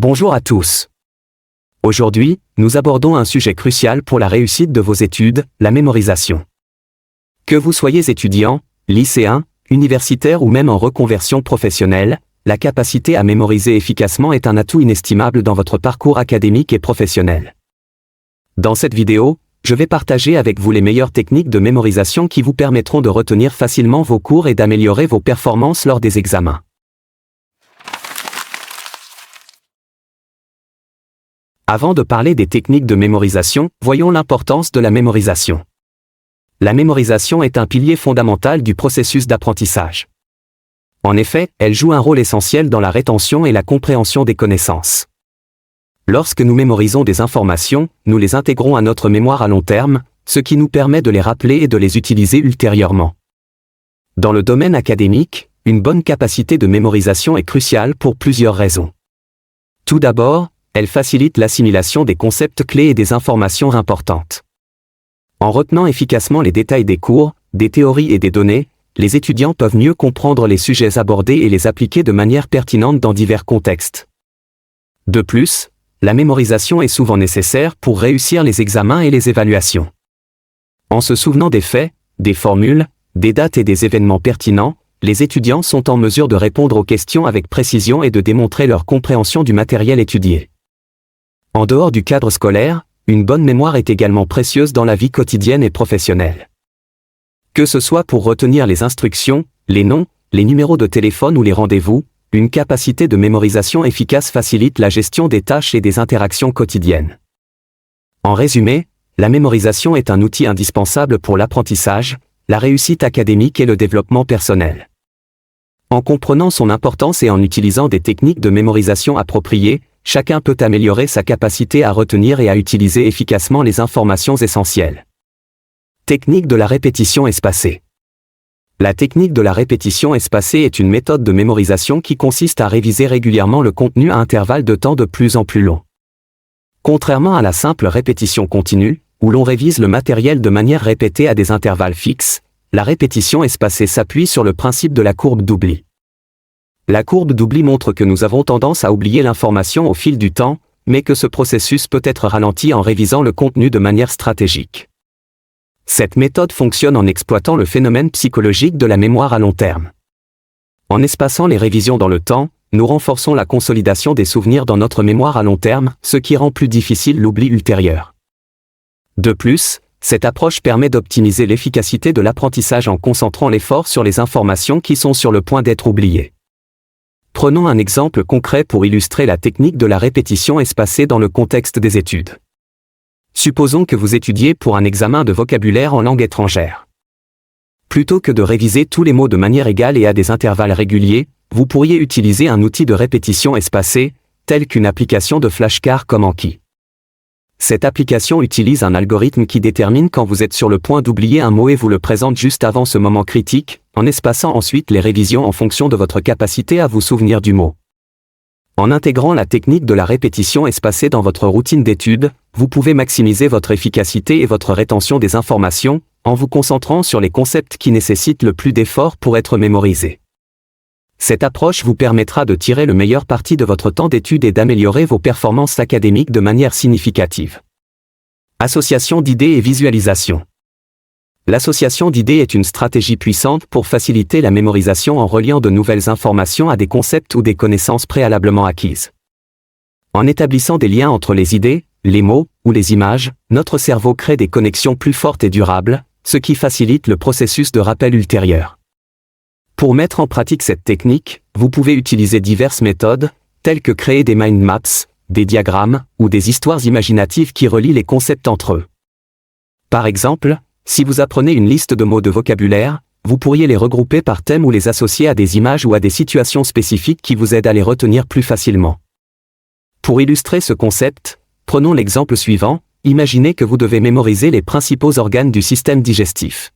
Bonjour à tous. Aujourd'hui, nous abordons un sujet crucial pour la réussite de vos études, la mémorisation. Que vous soyez étudiant, lycéen, universitaire ou même en reconversion professionnelle, la capacité à mémoriser efficacement est un atout inestimable dans votre parcours académique et professionnel. Dans cette vidéo, je vais partager avec vous les meilleures techniques de mémorisation qui vous permettront de retenir facilement vos cours et d'améliorer vos performances lors des examens. Avant de parler des techniques de mémorisation, voyons l'importance de la mémorisation. La mémorisation est un pilier fondamental du processus d'apprentissage. En effet, elle joue un rôle essentiel dans la rétention et la compréhension des connaissances. Lorsque nous mémorisons des informations, nous les intégrons à notre mémoire à long terme, ce qui nous permet de les rappeler et de les utiliser ultérieurement. Dans le domaine académique, une bonne capacité de mémorisation est cruciale pour plusieurs raisons. Tout d'abord, elle facilite l'assimilation des concepts clés et des informations importantes. En retenant efficacement les détails des cours, des théories et des données, les étudiants peuvent mieux comprendre les sujets abordés et les appliquer de manière pertinente dans divers contextes. De plus, la mémorisation est souvent nécessaire pour réussir les examens et les évaluations. En se souvenant des faits, des formules, des dates et des événements pertinents, les étudiants sont en mesure de répondre aux questions avec précision et de démontrer leur compréhension du matériel étudié. En dehors du cadre scolaire, une bonne mémoire est également précieuse dans la vie quotidienne et professionnelle. Que ce soit pour retenir les instructions, les noms, les numéros de téléphone ou les rendez-vous, une capacité de mémorisation efficace facilite la gestion des tâches et des interactions quotidiennes. En résumé, la mémorisation est un outil indispensable pour l'apprentissage, la réussite académique et le développement personnel. En comprenant son importance et en utilisant des techniques de mémorisation appropriées, chacun peut améliorer sa capacité à retenir et à utiliser efficacement les informations essentielles. Technique de la répétition espacée. La technique de la répétition espacée est une méthode de mémorisation qui consiste à réviser régulièrement le contenu à intervalles de temps de plus en plus longs. Contrairement à la simple répétition continue, où l'on révise le matériel de manière répétée à des intervalles fixes, la répétition espacée s'appuie sur le principe de la courbe d'oubli. La courbe d'oubli montre que nous avons tendance à oublier l'information au fil du temps, mais que ce processus peut être ralenti en révisant le contenu de manière stratégique. Cette méthode fonctionne en exploitant le phénomène psychologique de la mémoire à long terme. En espaçant les révisions dans le temps, nous renforçons la consolidation des souvenirs dans notre mémoire à long terme, ce qui rend plus difficile l'oubli ultérieur. De plus, cette approche permet d'optimiser l'efficacité de l'apprentissage en concentrant l'effort sur les informations qui sont sur le point d'être oubliées. Prenons un exemple concret pour illustrer la technique de la répétition espacée dans le contexte des études. Supposons que vous étudiez pour un examen de vocabulaire en langue étrangère. Plutôt que de réviser tous les mots de manière égale et à des intervalles réguliers, vous pourriez utiliser un outil de répétition espacée, tel qu'une application de flashcards comme Anki. Cette application utilise un algorithme qui détermine quand vous êtes sur le point d'oublier un mot et vous le présente juste avant ce moment critique, en espaçant ensuite les révisions en fonction de votre capacité à vous souvenir du mot. En intégrant la technique de la répétition espacée dans votre routine d'études, vous pouvez maximiser votre efficacité et votre rétention des informations, en vous concentrant sur les concepts qui nécessitent le plus d'efforts pour être mémorisés. Cette approche vous permettra de tirer le meilleur parti de votre temps d'étude et d'améliorer vos performances académiques de manière significative. Association d'idées et visualisation. L'association d'idées est une stratégie puissante pour faciliter la mémorisation en reliant de nouvelles informations à des concepts ou des connaissances préalablement acquises. En établissant des liens entre les idées, les mots ou les images, notre cerveau crée des connexions plus fortes et durables, ce qui facilite le processus de rappel ultérieur. Pour mettre en pratique cette technique, vous pouvez utiliser diverses méthodes, telles que créer des mind maps, des diagrammes, ou des histoires imaginatives qui relient les concepts entre eux. Par exemple, si vous apprenez une liste de mots de vocabulaire, vous pourriez les regrouper par thème ou les associer à des images ou à des situations spécifiques qui vous aident à les retenir plus facilement. Pour illustrer ce concept, prenons l'exemple suivant, imaginez que vous devez mémoriser les principaux organes du système digestif.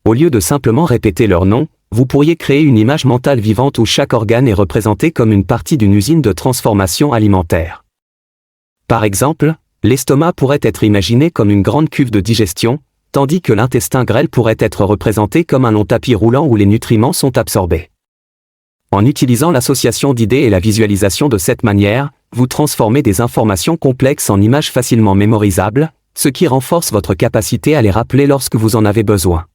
Au lieu de simplement répéter leur nom, vous pourriez créer une image mentale vivante où chaque organe est représenté comme une partie d'une usine de transformation alimentaire. Par exemple, l'estomac pourrait être imaginé comme une grande cuve de digestion, tandis que l'intestin grêle pourrait être représenté comme un long tapis roulant où les nutriments sont absorbés. En utilisant l'association d'idées et la visualisation de cette manière, vous transformez des informations complexes en images facilement mémorisables, ce qui renforce votre capacité à les rappeler lorsque vous en avez besoin.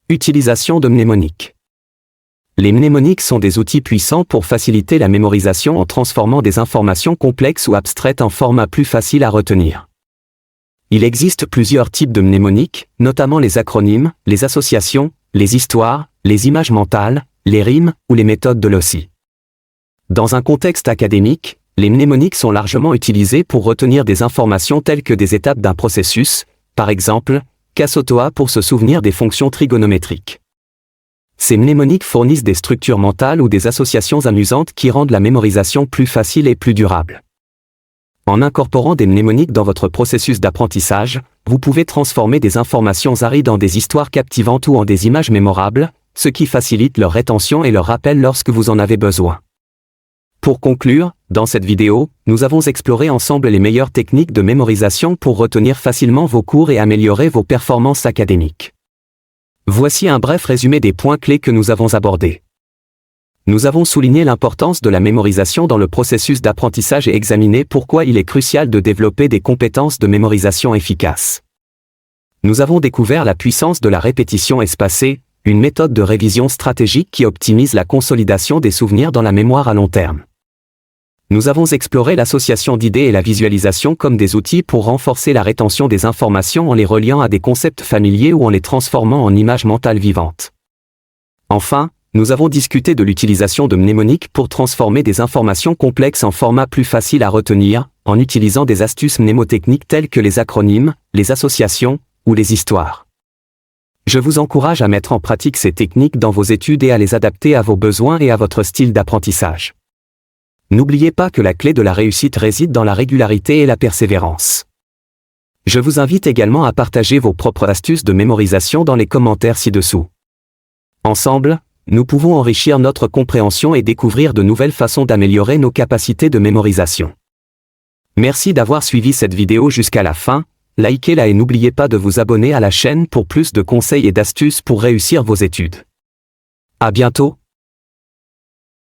Utilisation de mnémoniques. Les mnémoniques sont des outils puissants pour faciliter la mémorisation en transformant des informations complexes ou abstraites en format plus facile à retenir. Il existe plusieurs types de mnémoniques, notamment les acronymes, les associations, les histoires, les images mentales, les rimes ou les méthodes de Lossy. Dans un contexte académique, les mnémoniques sont largement utilisées pour retenir des informations telles que des étapes d'un processus, par exemple, Casotoa pour se souvenir des fonctions trigonométriques. Ces mnémoniques fournissent des structures mentales ou des associations amusantes qui rendent la mémorisation plus facile et plus durable. En incorporant des mnémoniques dans votre processus d'apprentissage, vous pouvez transformer des informations arides en des histoires captivantes ou en des images mémorables, ce qui facilite leur rétention et leur rappel lorsque vous en avez besoin. Pour conclure, dans cette vidéo, nous avons exploré ensemble les meilleures techniques de mémorisation pour retenir facilement vos cours et améliorer vos performances académiques. Voici un bref résumé des points clés que nous avons abordés. Nous avons souligné l'importance de la mémorisation dans le processus d'apprentissage et examiné pourquoi il est crucial de développer des compétences de mémorisation efficaces. Nous avons découvert la puissance de la répétition espacée, une méthode de révision stratégique qui optimise la consolidation des souvenirs dans la mémoire à long terme. Nous avons exploré l'association d'idées et la visualisation comme des outils pour renforcer la rétention des informations en les reliant à des concepts familiers ou en les transformant en images mentales vivantes. Enfin, nous avons discuté de l'utilisation de mnémoniques pour transformer des informations complexes en format plus facile à retenir, en utilisant des astuces mnémotechniques telles que les acronymes, les associations ou les histoires. Je vous encourage à mettre en pratique ces techniques dans vos études et à les adapter à vos besoins et à votre style d'apprentissage. N'oubliez pas que la clé de la réussite réside dans la régularité et la persévérance. Je vous invite également à partager vos propres astuces de mémorisation dans les commentaires ci-dessous. Ensemble, nous pouvons enrichir notre compréhension et découvrir de nouvelles façons d'améliorer nos capacités de mémorisation. Merci d'avoir suivi cette vidéo jusqu'à la fin, likez-la et n'oubliez pas de vous abonner à la chaîne pour plus de conseils et d'astuces pour réussir vos études. À bientôt.